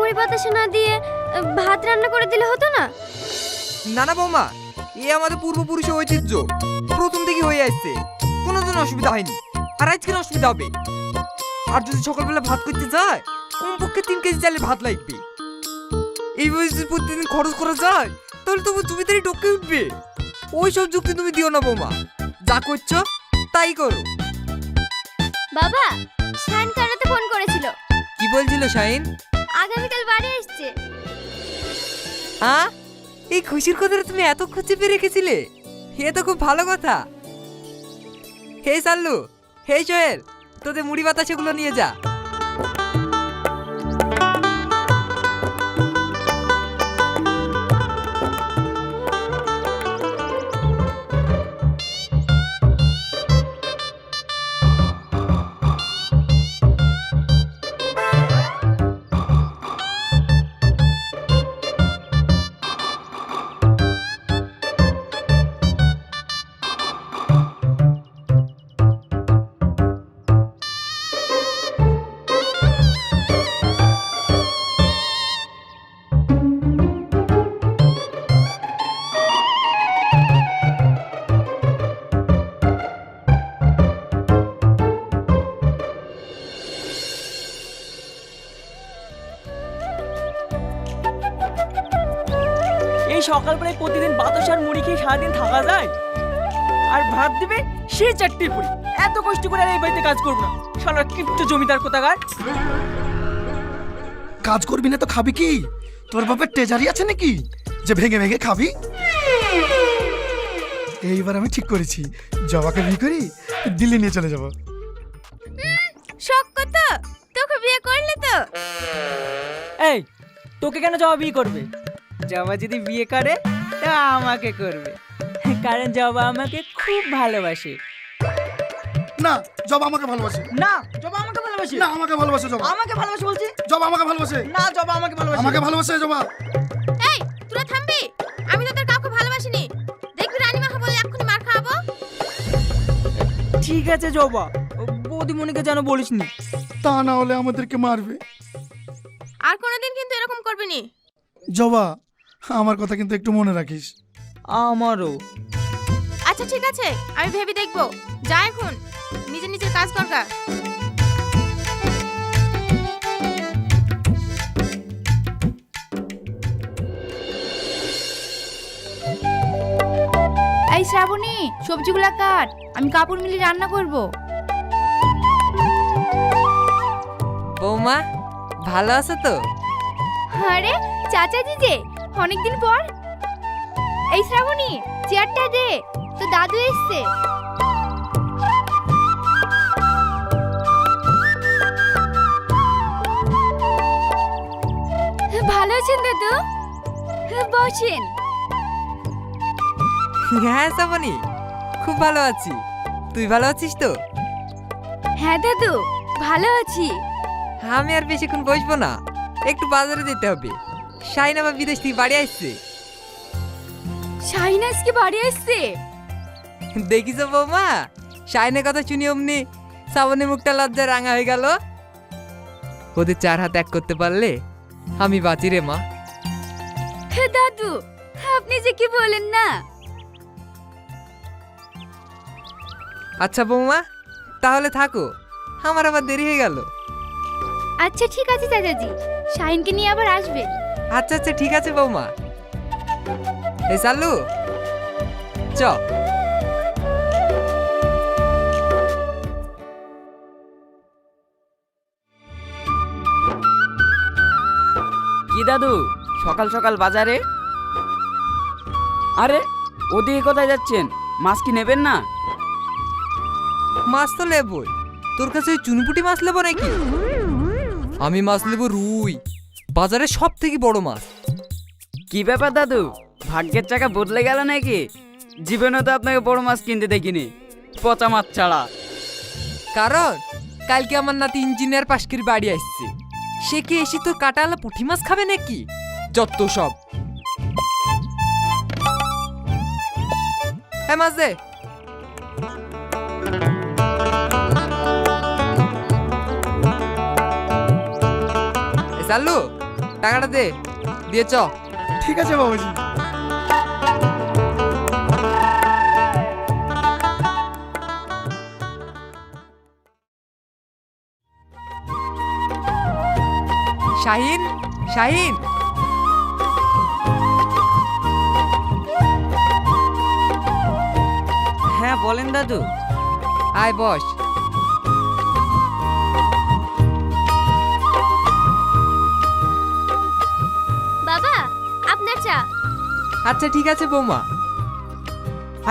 মুড়ি বাতাসা না দিয়ে ভাত রান্না করে দিলে হতো না? না না বৌমা, এ আমাদের পূর্বপুরুষের ঐতিহ্য, প্রথম থেকে হয়ে আসছে, কোনোদিন অসুবিধা হয়নি, আর আজকের অসুবিধা হবে। আর যদি সকালবেলা ভাত করতে যায়, কমপক্ষে 3 কেজি চালের ভাত লাগবে। এই বয়সে প্রতিদিন খরচ করা যায়, তাহলে তবু জমিদারি ডকে উঠবে। ওই সব যুক্তি তুমি দিও না বৌমা, যা করছো তাই করো। বাবা, শাইন কানাতে ফোন করেছিল। কি বলছিল শাইন? আগামীকাল বাড়ি আসছে। এই খুশির কথাটা তুমি এত চেপে রেখেছিলে? এ তো খুব ভালো কথা। হে সাল্লু, হে সোহেল, তোদের মুড়ি বাতাসাগুলো নিয়ে যা। এই সকালবেলায় প্রতিদিন বাতাস আর মুড়ি খেয়ে সারাদিন থাকা যায়? আর ভাত দিবে সেই 4টি পুরি। এত কষ্ট করে আর এই বাড়িতে কাজ করবো না, শালা কিপ্ট জমিদার কোথাকার। কাজ করবি না তো খাবি কি? তোর বাপের ট্রেজারি আছে নাকি যে ভেঙে ভেঙে খাবি? এইবার আমি ঠিক করেছি, জবাকে বিয়ে করি, দিল্লি নিয়ে চলে যাব। শখ কত, তোকে বিয়ে করলে তো? এই, তোকে কেন জবা বিয়ে করবে? জবা যদি বিয়ে করে তা আমাকে করবে, কারণ জবা আমাকে খুব ভালোবাসে। না, জবা আমাকে ভালোবাসে। না, জবা আমাকে ভালোবাসে। না, আমাকে ভালোবাসে জবা। আমাকে ভালোবাসে বলছি। জবা আমাকে ভালোবাসে। না, জবা আমাকে ভালোবাসে। আমাকে ভালোবাসে জবা। এই, তোরা থামবি? আমি তোদের কাউকে ভালোবাসিনি। দেখবি রানীমা বলে এক্ষুনি মার খাবো। ঠিক আছে জবা, বৌদিমণিকে যেন বলিসনি। তা না হলে আমাদেরকে মারবে। আর কোনোদিন কিন্তু এরকম করবি নি। জবা, আমার কথা কিন্তু একটু মনে রাখিস। আমারও। আচ্ছা ঠিক আছে, আমি ভেবে দেখবো। যা এখন নিজে নিজের কাজ কর গা। এই শ্রাবণী, সবজিগুলা কাট, আমি কাপড় মিলে রান্না করব। বৌমা, ভালো আছো তো? আরে চাচাজি যে, অনেকদিন পর। এই শ্রাবণী, চেয়ারটা দে, তো দাদু এসছে। ভালো আছেন দাদু? বসেন। হ্যাঁ সাবনি, খুব ভালো আছি। তুই ভালো আছিস তো? হ্যাঁ দাদু, ভালো আছি। আমি আর বেশিক্ষণ বসবো না, একটু বাজারে যেতে হবে। শাইন আবার বিদেশ থেকে বাড়ি আসছে। শাহিন আজকে বাড়ি আসছে? দেখিস বৌমা, শাইনের কথা শুনি অমনি শ্রাবণী মুখটা লজ্জায় রাঙা হয়ে গেল। ওদের 4 হাত এক করতে পারলে আমি বাঁচি রে মা। দাদু, আপনি যে কি বলেন না। আচ্ছা বৌমা, তাহলে থাকো, আমার আবার দেরি হয়ে গেল। আচ্ছা ঠিক আছে চাচাজি, শাহিনকে নিয়ে আবার আসবে। আচ্ছা আচ্ছা ঠিক আছে বৌমা। এই সাল্লু, চ। কি দাদু, সকাল সকাল বাজারে? আরে ওদিকে কোথায় যাচ্ছেন? মাছ কি নেবেন না? মাছ তো নেবই, তোর কাছে ওই চুনপুটি মাছ নেবো নাকি? আমি মাছ নেবো রুই, বাজারে সব থেকে বড় মাছ। কি ব্যাপার দাদু, ভাগ্যের চাকা বদলে গেল নাকি? জীবনে তো আপনাকে বড় মাছ কিনতে দেখিনি, পচা মাছ ছাড়া। কারণ কালকে আমার নাতি ইঞ্জিনিয়ার পাশ করে বাড়ি আসছে, সে কি এসে তোর কাটালা পুঁটি মাছ খাবে নাকি? যত সব। হ্যাঁ মাছ দে। চালু, টাকাটা দে, দিয়ে চ। ঠিক আছে বাবাজি। শাহিন, শাহিন। হ্যাঁ বলেন দাদু। আয় বস। বাবা আপনার চা। আচ্ছা ঠিক আছে বৌমা।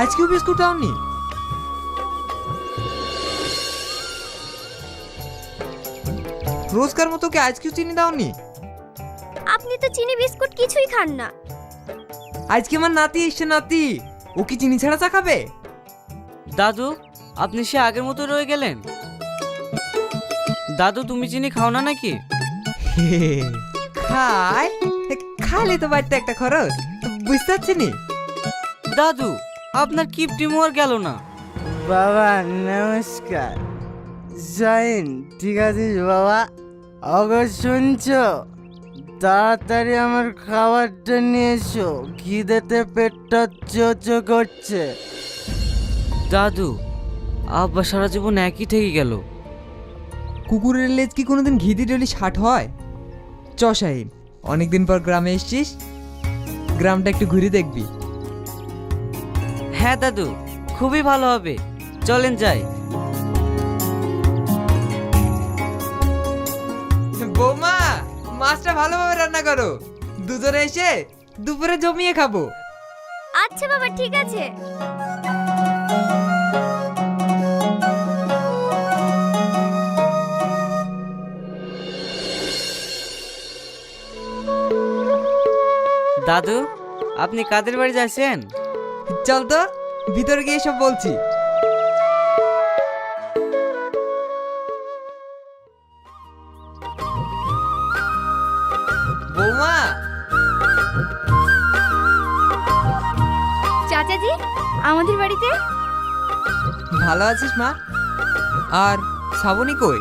আজকেও বিস্কুট দাওনি? রোজকার মতো কি আজকেও চিনি দাওনি? আপনি তো চিনি বিস্কুট কিছুই খান না। আজকে আমার নাতি এসছে, নাতি। ও কি চিনি ছাড়া চা খাবে? দাদু আপনি সে আগের মতো রয়ে গেলেন। দাদু তুমি চিনি খাও না নাকি? খায়, খালে তো বাড়িতে একটা খরচ, বুঝতে পারছি নি। দাদু আপনার কিপটি মোর গেল না। বাবা নমস্কার। জাইন ঠিক আছিস বাবা? অগর শুনছো? তাড়াতাড়ি আমার খাবারটা নিয়ে এসো, খিদেতে পেটটা চোচো করছে। দাদু আব্বা সারা জীবন একই থেকে গেল। কুকুরের লেজ কি কোনোদিন ঘি দিয়ে ডলি ষাট হয়? চ শাহিন, অনেকদিন পর গ্রামে এসছিস, গ্রামটা একটু ঘুরে দেখবি। হ্যাঁ দাদু খুবই ভালো হবে, চলেন যাই। বৌমা, মাছটা ভালোভাবে রান্না করো, দুজনে এসে দুপুরে জমিয়ে খাবো। আচ্ছা বাবা ঠিক আছে। দাদু আপনি কাদের বাড়ি যাচ্ছেন? চল তো ভিতরে গিয়ে সব বলছি। বৌমা, চাচাজি আমাদের বাড়িতে। ভালো আছিস মা? আর শ্রাবণী কই?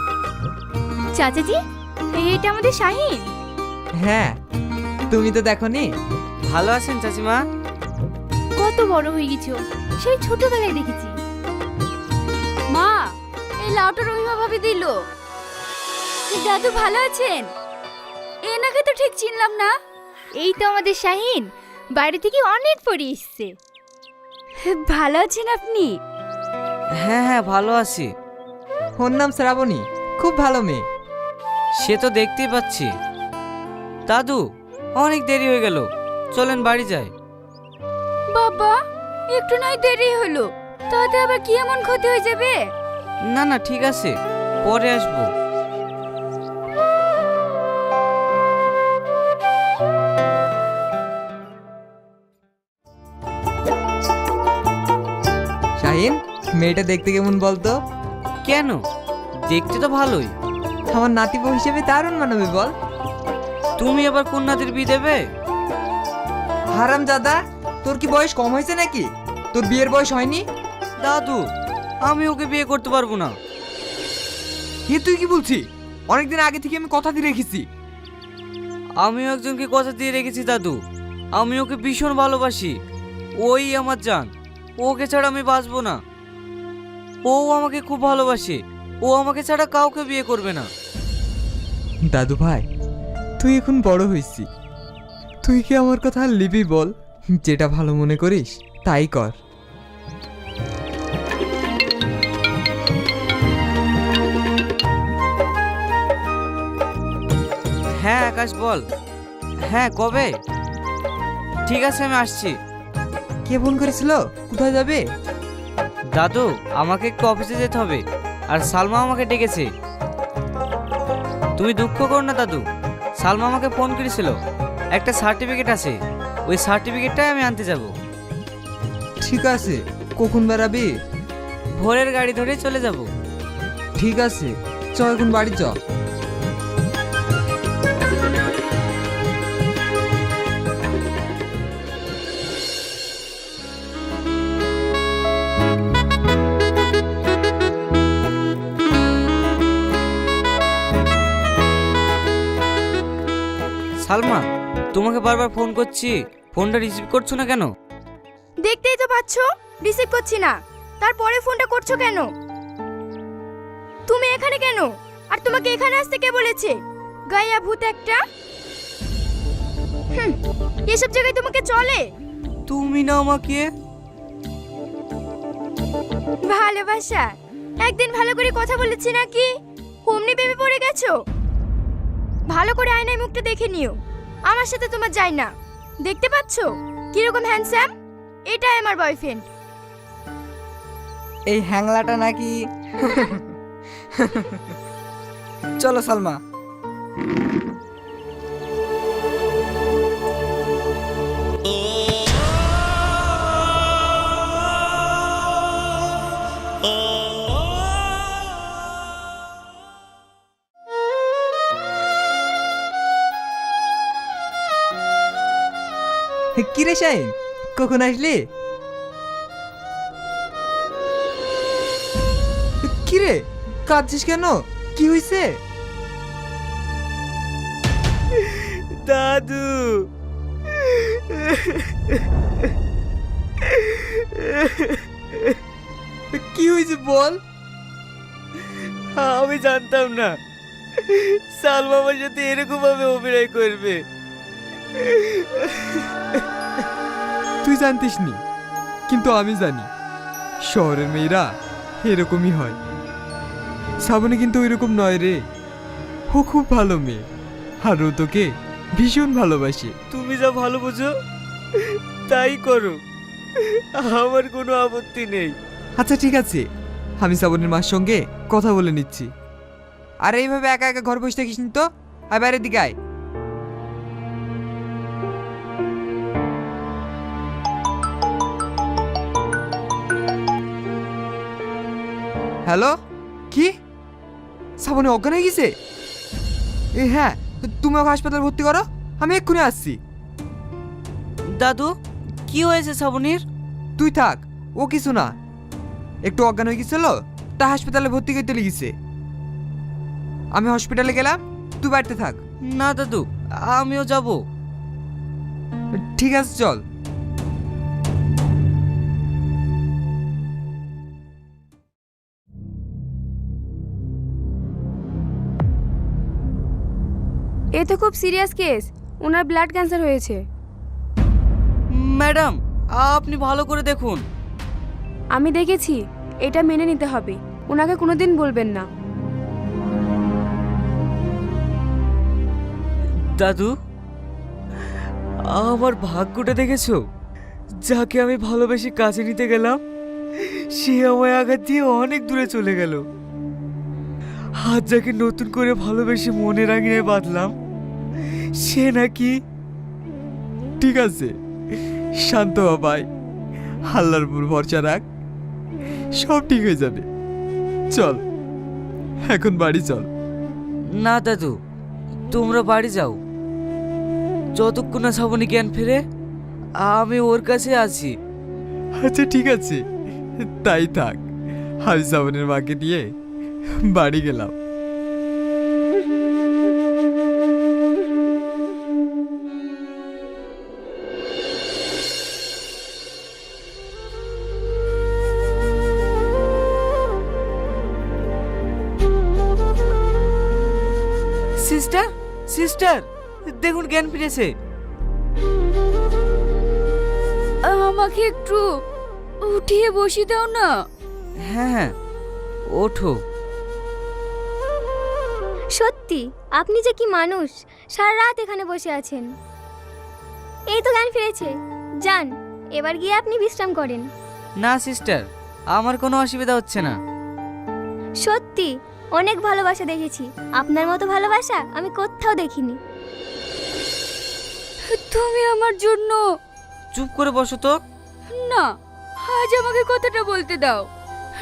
চাচাজি এটা আমাদের শাহিন। হ্যাঁ, তুমি তো দেখোনি। ভালো আছেন চাচিমা? কত বড় হয়ে গেছো, সেই ছোটবেলায় দেখেছি। মা এই লাউটা রহিমা ভাবি দিল। দাদু ভালো আছেন? এনাকে তো ঠিক চিনলাম না। এই তো আমাদের শাহিন, বাইরে থেকে অনেক পরে এসছে। ভালো আছেন আপনি? হ্যাঁ হ্যাঁ ভালো আছি। ওর নাম শ্রাবণী, খুব ভালো মেয়ে। সে তো দেখতেই পাচ্ছি। দাদু অনেক দেরি হয়ে গেল, চলেন বাড়ি যাই। বাবা একটু নয় দেরি হলো, তাতে আবার কি এমন ক্ষতি হয়ে যাবে? না না ঠিক আছে, পরে আসবো। শাহিন, মেয়েটা দেখতে কেমন বলতো? কেন, দেখতে তো ভালোই। আমার নাতিবউ হিসেবে দারুণ মানাবে বল। তুমি আবার কোন নাতির বিয়ে দেবে? হারাম দাদা, তোর কি বয়স কম হয়েছে নাকি? তোর বিয়ের বয়স হয়নি? দাদু আমি ওকে বিয়ে করতে পারবো না। এ তুই কি বলছিস? অনেকদিন আগে থেকে আমি কথা দিয়ে রেখেছি। আমিও একজনকে কথা দিয়ে রেখেছি দাদু, আমি ওকে ভীষণ ভালোবাসি। ওই আমার জান, ওকে ছাড়া আমি বাঁচবো না। ও আমাকে খুব ভালোবাসে, ও আমাকে ছাড়া কাউকে বিয়ে করবে না। দাদু ভাই, তুই এখন বড় হয়েছিস, তুই কি আমার কথা আর লিবি বল? যেটা ভালো মনে করিস তাই কর। হ্যাঁ আকাশ বল। হ্যাঁ কবে? ঠিক আছে আমি আসছি। কে ফোন করেছিল? কোথায় যাবে? দাদু আমাকে একটু অফিসে যেতে হবে, আর সালমা আমাকে ডেকেছে। তুমি দুঃখ করো না দাদু, সালমা আমাকে ফোন করেছিল, একটা সার্টিফিকেট আছে, ওই সার্টিফিকেটটাই আমি আনতে যাব। ঠিক আছে, কখন বেরাবি? ভোরের গাড়ি ধরে চলে যাব। ঠিক আছে, চ এখন বাড়ি চ। সালমা, তোমাকে বারবার ফোন করছি, ফোনটা রিসিভ করছো না কেন? দেখতেই তো পাচ্ছ রিসিভ করছি না, তারপরে ফোনটা করছো কেন? তুমি এখানে কেন? আর তোমাকে এখানে আসতে কে বলেছে? গায়া ভূত একটা। এসব জায়গায় তোমাকে চলে? তুমি না আমাকে ভালোবাসা একদিন ভালো করে কথা বলেছি নাকি অমনি ভেবে পড়ে গেছো? ভালো করে আয়নায় মুখটা দেখে নিও, আমার সাথে তোমার যায় না। দেখতে পাচ্ছো কিরকম হ্যান্ডসাম? এটাই আমার বয়ফ্রেন্ড। এই হ্যাংলাটা নাকি? চলো সালমা। কিরে শাইন, কখন আসলি? কিরে কাঁদছিস কেন? কি হয়েছে? দাদু, কি হয়েছে বল। আমি জানতাম না সালমা আমার সাথে এরকম ভাবে অভিনয় করবে। তুই জানতিস নি, কিন্তু আমি জানি শহরের মেয়েরা এরকমই হয়। শ্রাবণী কিন্তু ওইরকম নয় রে, ও খুব ভালো মেয়ে, আর ও তোকে ভীষণ ভালোবাসে। তুমি যা ভালো বুঝো তাই করো, আমার কোনো আপত্তি নেই। আচ্ছা ঠিক আছে, আমি শ্রাবণীর মার সঙ্গে কথা বলে নিচ্ছি। আর এইভাবে একা একা ঘর বসে থাকিস নি তো, আর বাইরের দিকে আয়। হ্যালো, কি শ্রাবণী অজ্ঞান হয়ে গেছে? হ্যাঁ, তুমি ওকে হাসপাতালে ভর্তি করো, আমি এক্ষুনি আসছি। দাদু, কি হয়েছে শ্রাবণীর? তুই থাক, ও কিছু না, একটু অজ্ঞান হয়ে গেছিল, তা হাসপাতালে ভর্তি করতে লেগেছে। আমি হসপিটালে গেলাম, তুই বাড়িতে থাক। না দাদু, আমিও যাব। ঠিক আছে চল। এ তো খুব সিরিয়াস কেস, ওনার ব্লাড ক্যান্সার হয়েছে। ম্যাডাম, আপনি ভালো করে দেখুন। আমি দেখেছি, এটা মেনে নিতে হবে, ওনাকে কোনোদিন বলবেন না। দাদু, আমার ভাগ্যটা দেখেছো? যাকে আমি ভালোবেসে কাছে নিতে গেলাম সে আমায় আঘাত দিয়ে অনেক দূরে চলে গেল। আর যাকে নতুন করে ভালোবেসে মনে রাঙিয়ে বাঁধলাম সে নাকি। ঠিক আছে, শান্ত হ ভাই, আল্লাহর উপর ভরসা রাখ, সব ঠিক হয়ে যাবে। চল এখন বাড়ি চল। না দাদু, তোমরা বাড়ি যাও, যতক্ষণ না শ্রাবণী জ্ঞান ফেরে আমি ওর কাছে আছি। আচ্ছা ঠিক আছে, তাই থাক। আমি শ্রাবণের মাকে নিয়ে বাড়ি গেলাম। সিস্টার, সিস্টার, দেখুন জ্ঞান ফিরেছে। আমাকে একটু উঠিয়ে বসিয়ে দাও না। হ্যাঁ হ্যাঁ, ওঠো। সত্যি আপনি যে কি মানুষ, সারা রাত এখানে বসে আছেন। এই তো জ্ঞান ফিরেছে, যান এবার গিয়ে আপনি বিশ্রাম করেন। না সিস্টার, আমার কোনো অসুবিধা হচ্ছে না। সত্যি অনেক ভালোবাসা দেখেছি, আপনার মতো ভালোবাসা আমি কোথাও দেখিনি। তুমি আমার জন্য। চুপ করে বসো তো। না, আজ আমাকে কথাটা বলতে দাও,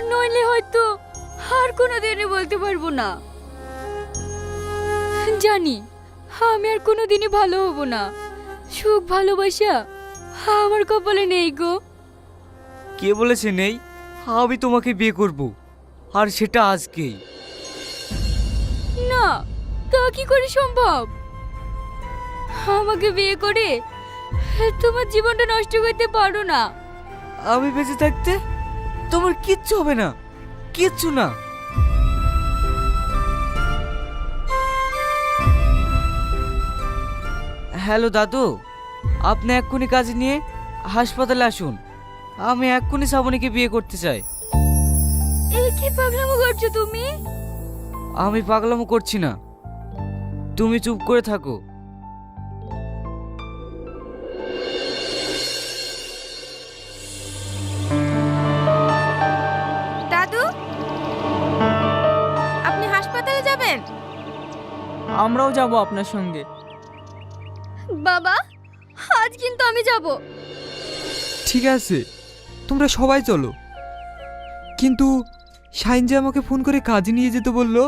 নইলে হয়তো আর কোনোদিনই বলতে পারবো না। জানি আমি আর কোনোদিনই ভালো হব না, সুখ ভালোবাসা আমার কপালে নেই গো। কে বলেছে নেই? আমি তোমাকে বিয়ে করব, আর সেটা আজকেই। না, তা কি করে সম্ভব? আমাকে বিয়ে করে তোমার জীবনটা নষ্ট করতে পারো না। আমি বেঁচে থাকতে তোমার কিচ্ছু হবে না, কিচ্ছু না। হ্যালো দাদু, আপনি এক্ষুনি কাজে নিয়ে হাসপাতালে আসুন। আমি এক্ষুনি শ্রাবণীকে বিয়ে করতে চাই। এই কি পাগলামো করছো তুমি? আমি পাগলামো করছি না, তুমি চুপ করে থাকো। দাদু, আপনি হাসপাতালে যাবেন? আমরাও যাব আপনার সঙ্গে। বাবা, আজ কিন্তু আমি যাব। ঠিক আছে, তোমরা সবাই চলো। কিন্তু শাইন যে আমাকে ফোন করে কাজে নিয়ে যেতে বললো,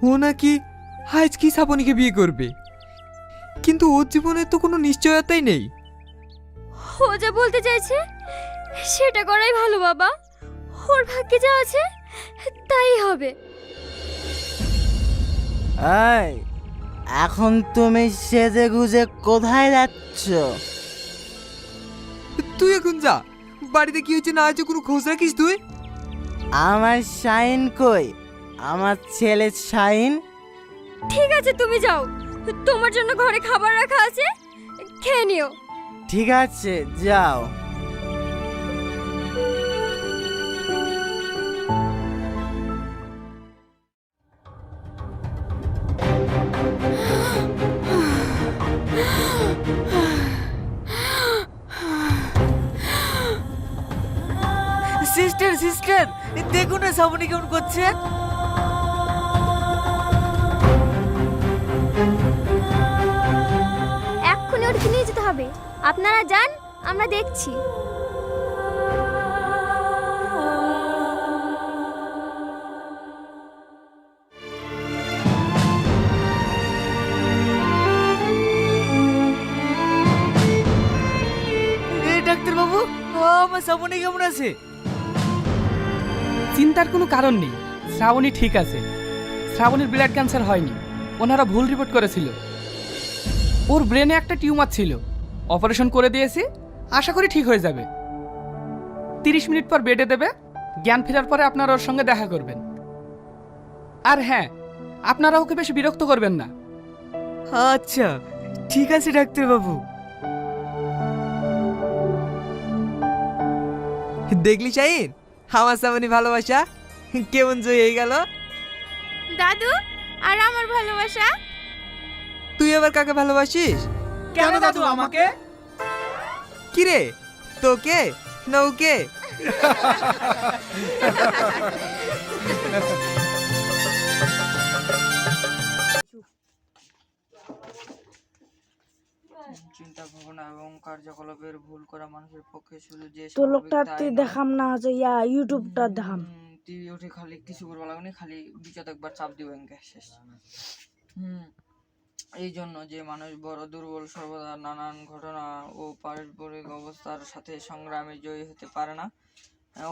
ও নাকি আজ কি শ্রাবণীকে বিয়ে করবে, কিন্তু ওর জীবনে তো কোনো নিশ্চয়তাই নেই। ও যা বলতে চাইছে সেটা করাই ভালো বাবা। ওর ভাগ্যে যা আছে তাই হবে। এই, এখন তুমি সেজে গুজে কোথায় যাচ্ছ? তুই এখন যা, বাড়িতে কি হচ্ছে না হচ্ছে কোনো খোঁজ রাখিস তুই? আমার শাইন কই? আমার ছেলে শাইন? ঠিক আছে, তুমি যাও, তোমার জন্য ঘরে খাবার রাখা আছে, খেয়ে নিও। ঠিক আছে, যাও। সিস্টার সিস্টার, দেখুন না শ্রাবণী কেমন করছে। এক্ষুনি ওর নিয়ে যেতে হবে। আপনারা যান, আমরা দেখছি। ডাক্তার বাবু, আমার শ্রাবণী কেমন আছে? চিন্তার কোনো কারণ নেই, শ্রাবণী ঠিক আছে। শ্রাবণীর ব্লাড ক্যান্সার হয়নি, ওনারা ভুল রিপোর্ট করেছিল। ওর ব্রেনে একটা টিউমার ছিল, অপারেশন করে দিয়েছি, আশা করি ঠিক হয়ে যাবে। 30 মিনিট পর বেডে দেবে, জ্ঞান ফেরার পরে আপনারা ওর সঙ্গে দেখা করবেন। আর হ্যাঁ, আপনারা ওকে বেশি বিরক্ত করবেন না। আচ্ছা ঠিক আছে ডাক্তার বাবু। দেখলি শাইন, আমার শ্রাবণী ভালোবাসা কেমন জয় হয়ে গেল। দাদু, আর আমার ভালোবাসা? তুই আবার কাকে ভালোবাসিস? কেন দাদু আমাকে? কি রে, তোকে না ওকে? চিন্তা ভাবনা এবং কার্যকলাপের ভুল করা মানুষের পক্ষে শুধু যে তো লোকটা তুই দেখাম না যে ইউটিউবটা দেখাম। টিভি উঠে খালি কিছু করবা লাগনি, খালি বিচার একবার চাপ দিব এনকে শেষ। এই জন্য যে মানুষ বড় দুর্বল সর্বদা নানান ঘটনা ও পারস্পরিক অবস্থার সাথে সংগ্রামে জয়ী হতে পারে না।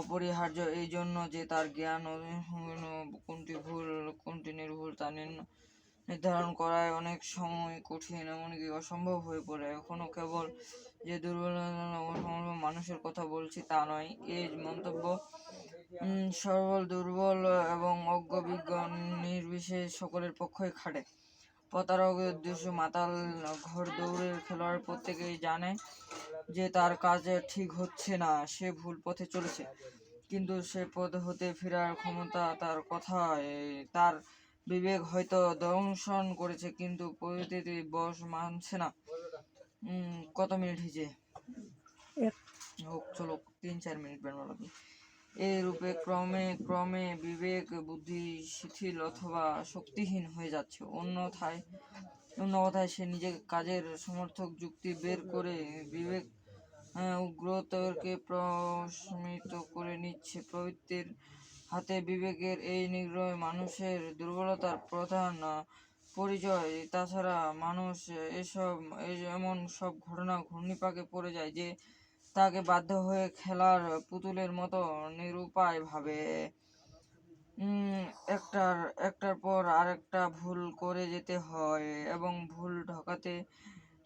অপরিহার্য এই জন্য যে তার জ্ঞান কোনটি ভুল কোনটি নির্ভুল তা নির্ধারণ করায় অনেক সময় কঠিন, এমনকি অসম্ভব হয়ে পড়ে। এখনো কেবল যে দুর্বল মানুষের কথা বলছি তা নয়, এই মন্তব্য সর্বল দুর্বল এবং অজ্ঞ বিজ্ঞ নির্বিশেষ সকলের পক্ষই খাটে। প্রতারক উদ্দেশ্য মাতাল ঘর দৌড়ের খেলোয়াড় প্রত্যেকেই জানে যে তার কাজ ঠিক হচ্ছে না, সে ভুল পথে চলেছে, কিন্তু সে পথ হতে ফেরার ক্ষমতা তার কথায় তার বিবেক হয়তো দংশন করেছে, কিন্তু পরিস্থিতি বশ মানছে না। কত মিনিট হয়েছে? হোক, চলো 3-4 মিনিট বের লাগবে। এই রূপে ক্রমে ক্রমে বিবেক বুদ্ধি শিথিল অথবা শক্তিহীন হয়ে যাচ্ছে। অন্য কথায় সে নিজের কাজের সমর্থক যুক্তি বের করে বিবেক উগ্রতরকে প্রশমিত করে নিচ্ছে। প্রবৃত্তির হাতে বিবেকের এই নিগ্রহ মানুষের দুর্বলতার প্রধান পরিচয়। তাছাড়া মানুষ এমন সব ঘটনা ঘূর্ণিপাকে পড়ে যায় যে তাকে বাধ্য হয়ে খেলার পুতুলের মতো নিরুপায় ভাবে। উম, একটার একটার পর আরেকটা ভুল করে যেতে হয় এবং ভুল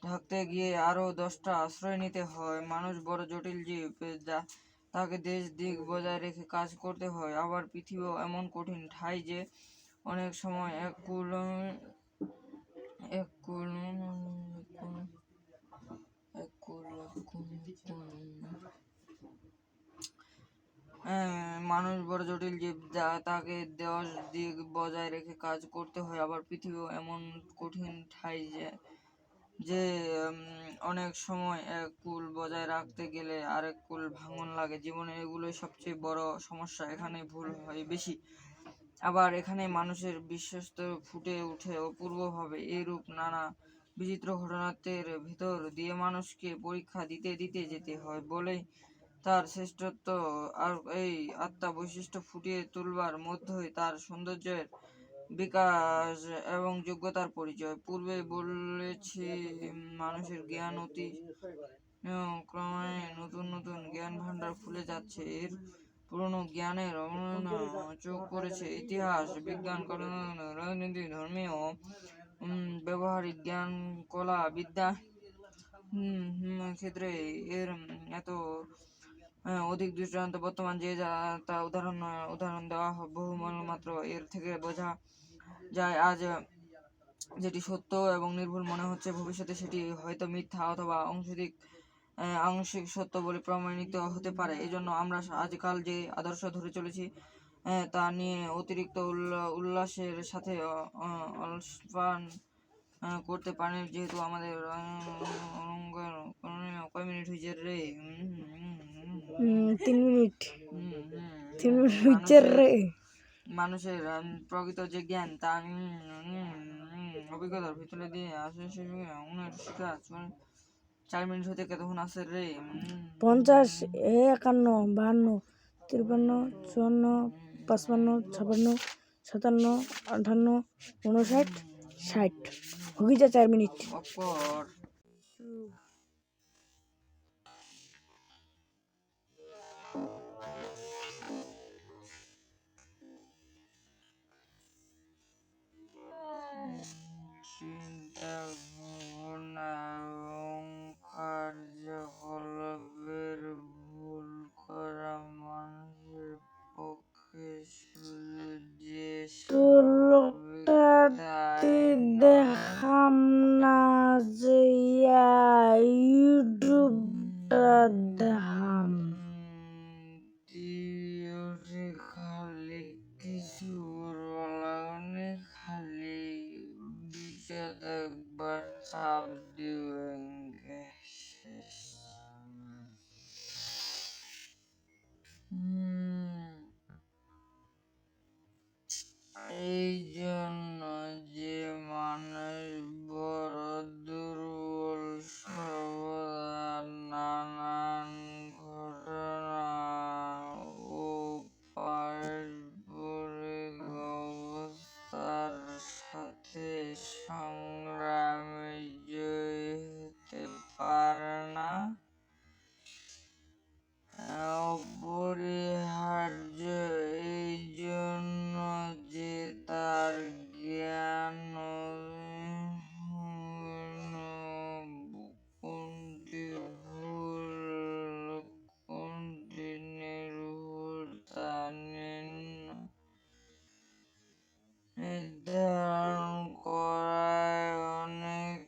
ঢাকতে গিয়ে আরো 10টা আশ্রয় নিতে হয়। মানুষ বড় জটিল জীব, যা তাকে দেশ দিক বজায় রেখে কাজ করতে হয়। আবার পৃথিবীও এমন কঠিন ঠাঁই যে অনেক সময় এক কুল মানুষ বড় জটিল জীব, যা তাকে দেশ দিক বজায় রেখে কাজ করতে হয়। আবার পৃথিবীও এমন কঠিন ঠাঁই যে অনেক সময় এক কুল বজায় রাখতে গেলে আরেক কুল ভাঙন লাগে। জীবনে এগুলোই সবচেয়ে বড় সমস্যা, এখানে ভুল হয় বেশি। আবার এখানে মানুষের বিশ্বস্ত ফুটে ওঠে অপূর্বভাবে। এইরূপ নানা বিচিত্র ঘটনার ভিতর দিয়ে মানুষকে পরীক্ষা দিতে দিতে যেতে হয় বলেই তার শ্রেষ্ঠত্ব আর এই আত্মা বৈশিষ্ট্য ফুটিয়ে তুলবার মধ্যই তার সৌন্দর্যের বিকাশ এবং যোগ্যতার পরিচয়। পূর্বে বলেছি, মানুষের জ্ঞান অতি ক্রমে নতুন নতুন জ্ঞান ভাণ্ডার খুলে যাচ্ছে। এর পুরনো জ্ঞানের অবনমন চোখ পড়েছে ইতিহাস, বিজ্ঞান, রাজনীতি, ধর্মীয়, ব্যবহারিক জ্ঞান, কলা, বিদ্যা ক্ষেত্রে এর এত অধিক দৃষ্টান্ত বর্তমান যে যা তা উদাহরণ দেওয়া বহু মাত্র। এর থেকে বোঝা যায় আজ যেটি সত্য এবং নির্ভুল মনে হচ্ছে, ভবিষ্যতে সেটি হয়তো মিথ্যা অথবা আংশিক সত্য বলে প্রমাণিত হতে পারে। এজন্য আমরা আজকাল যে আদর্শ ধরে চলেছি তা নিয়ে অতিরিক্ত উল্লাসের সাথে অলসপান করতে পারি, যেহেতু আমাদের কয় মিনিট হয়েছে রে? 3 মিনিট 3 মিনিট হচ্ছে রে। মানুষের প্রকৃত যে জ্ঞান তা অভিজ্ঞতার ভিতরে দিয়ে আসে, শিক্ষা 4 মিনিট হতে কতক্ষণ আছে রে? 50, 51, 52, 53, 54, 55, 56, 57, 58, 59, 60 हो गई 4 मिनिट। অপর চিন্তা ভাবনা এবং কার্যকলাপের ভুল করা মানুষের পক্ষে যে তো লোকটাতে দেখাম না যে ইউটিউবটা দেখাম। খালি কিছু বলানি, খালি বিচার একবার চাপ দিবেন। এই জন্য যে মানুষ বড় দুর্বল, সর্বদা নানান ঘটনা ও পারস্পরিক অবস্থার সাথে সংগ্রামে জয়ী হতে পারে না, অপরিহার্য এই জন্য যে তার জ্ঞান কোনটি ভুল কোনটি নির্ভুল তা নির্ধারণ করায় অনেক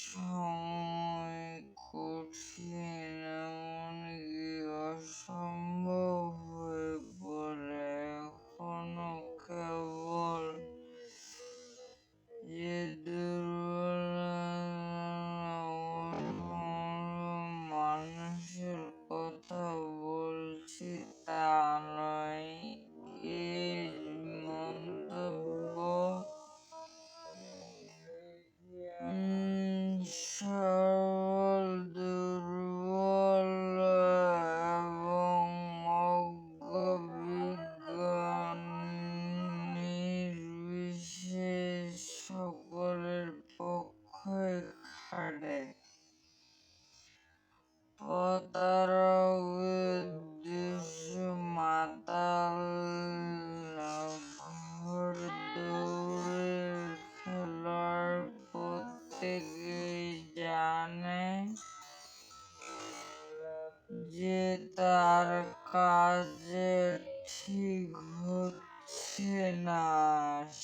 সময় কঠিন, এমনকি অসম্ভব হয়ে পড়ে। এখনো কেবল যে দুর্বল মানুষের কথা বলছি তা নয়। এই মন্তব্য সরল, দুর্বল এবং অজ্ঞ বিজ্ঞানী পারছে না,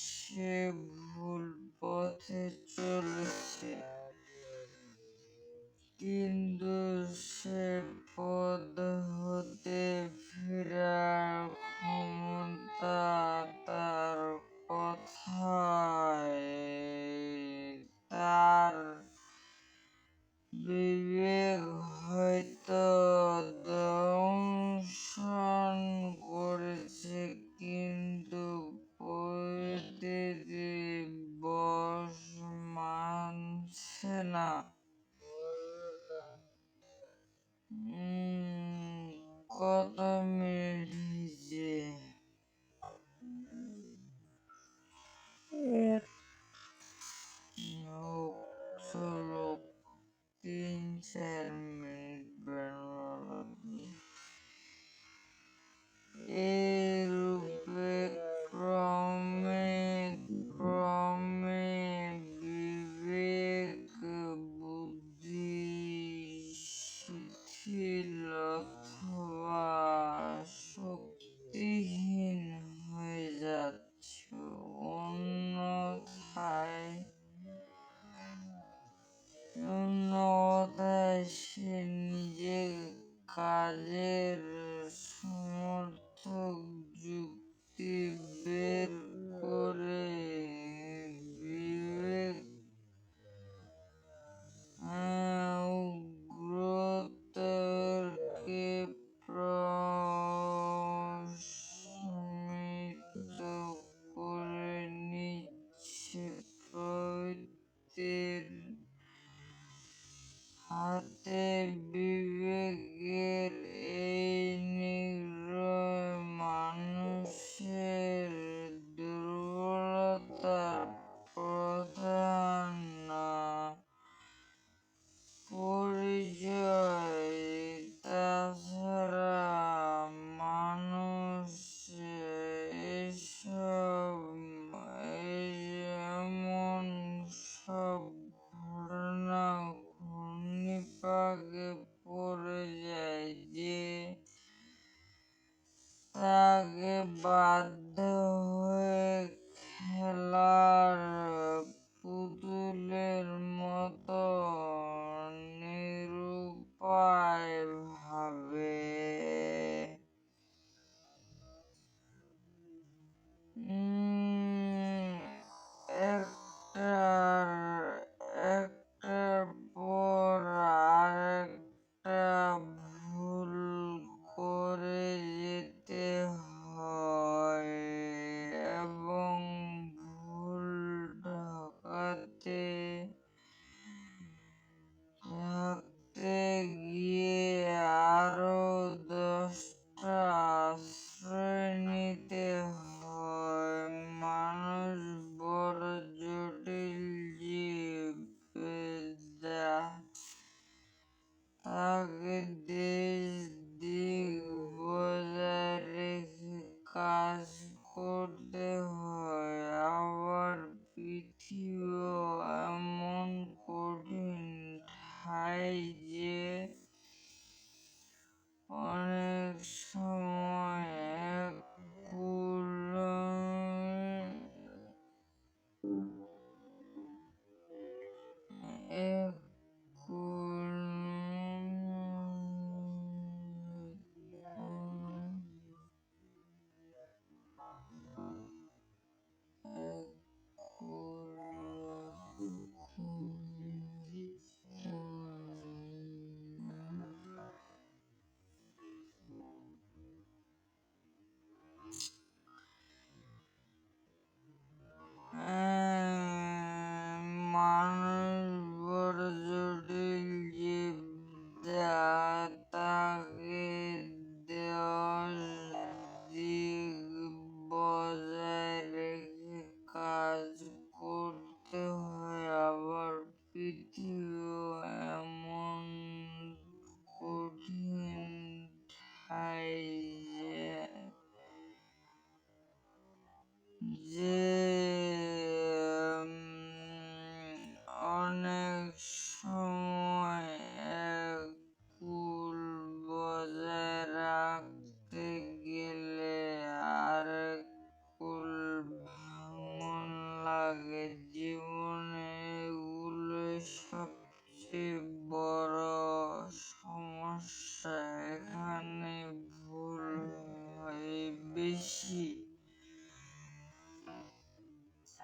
সে ভুল পথে চলেছে, কিন্তু সে পথ হতে ফেরার ক্ষমতা তার কথায়, তার বিবেক হয়তো দংশন করেছে, কিন্তু পরিস্থিতি বশ মানছে না। কত মিনিট হয়েছে?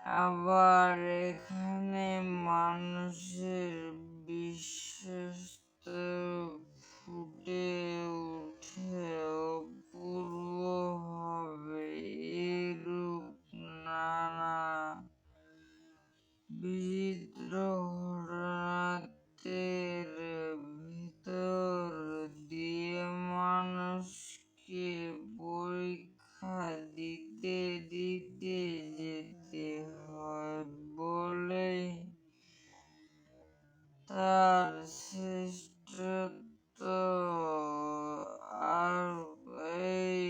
আবার এখানে মানুষের বিশ্বস্ত ফুটে উঠে অপূর্বভাবে। এরূপ নানা বিচিত্র ঘটনার ভিতর দিয়ে মানুষকে পরীক্ষা দিতে দিতে যেতে হয় বলেই তার শ্রেষ্ঠত্ব আর এই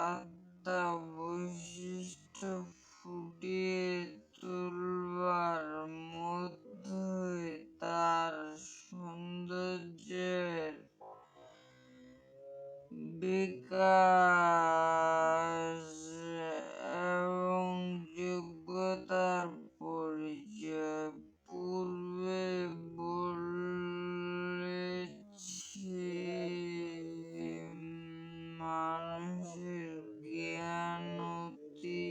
আত্মা বৈশিষ্ট্য ফুটিয়ে তুলবার মধ্যই তার সৌন্দর্যের বিকাশ এবং যোগ্যতার পরিচয়। পূর্বে বলেছি মানুষের জ্ঞান অতি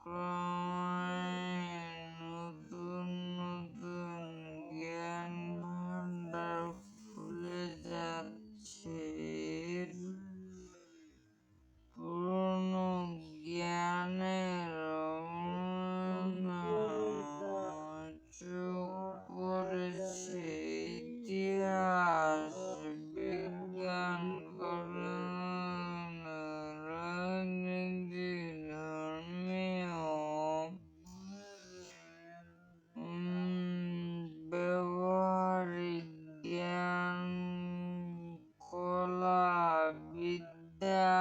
ক্রমে নতুন নতুন জ্ঞান ভাণ্ডার খুলে যাচ্ছে। এর পুরনো জ্ঞানের চোখ পড়েছে ইতিহাস, বিজ্ঞান, রাজনীতি, ধর্মীয়, ব্যবহারিক জ্ঞান, কলা, বিদ্যা,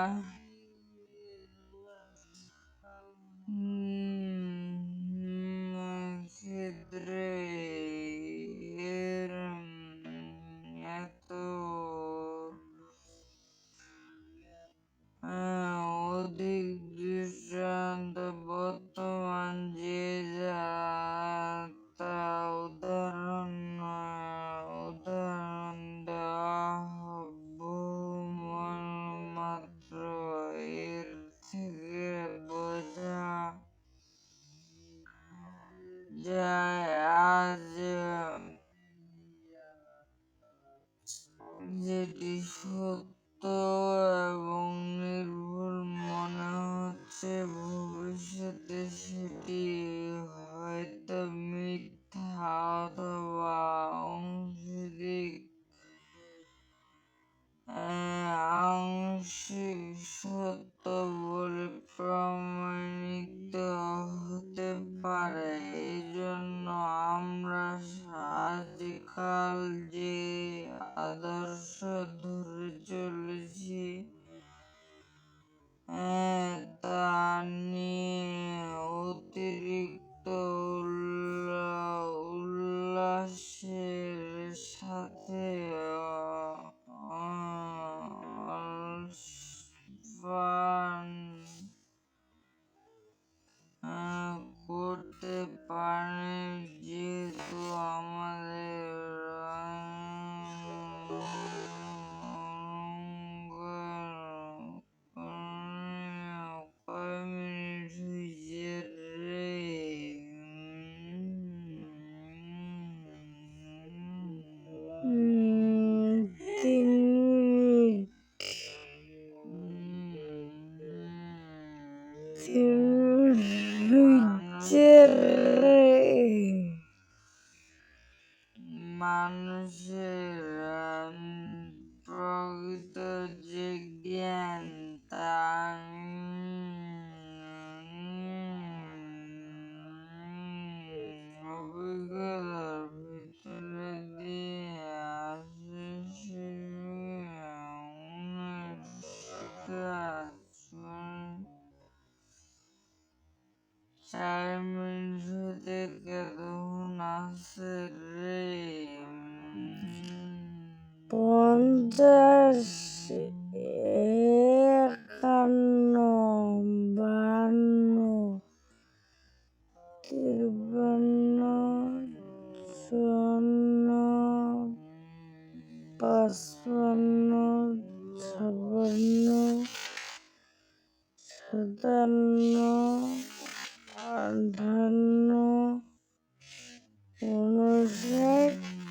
ক্ষেত্রে এর এত অধিক দৃষ্টান্ত বর্তমান যে যা তা উদাহরণ দেওয়া বহু মাত্র। এর থেকে বোঝা যায় আজ যেটি সত্য এবং নির্ভুল মনে হচ্ছে, ভবিষ্যতে সেটি হয়তো মিথ্যা অথবা আংশিক সত্য বলে প্রমাণিত হতে পারে। এজন্য আমরা আজকাল যে আদর্শ ধরে চলেছি তা নিয়ে অতিরিক্ত উল্লাসের সাথে আস্বাদন করতে পারেন, যেহেতু আমাদের কয় মিনিট হয়েছে রে? তিন মিনিট হয়েছে রে। মানুষের প্রকৃত যে জ্ঞান তা অভিজ্ঞতার ভিতর দিয়ে আসে। চার মিনিট হতে কতক্ষণ আছে রে? 50, 51, 52, 53, 54, 55, 56, 58 59 59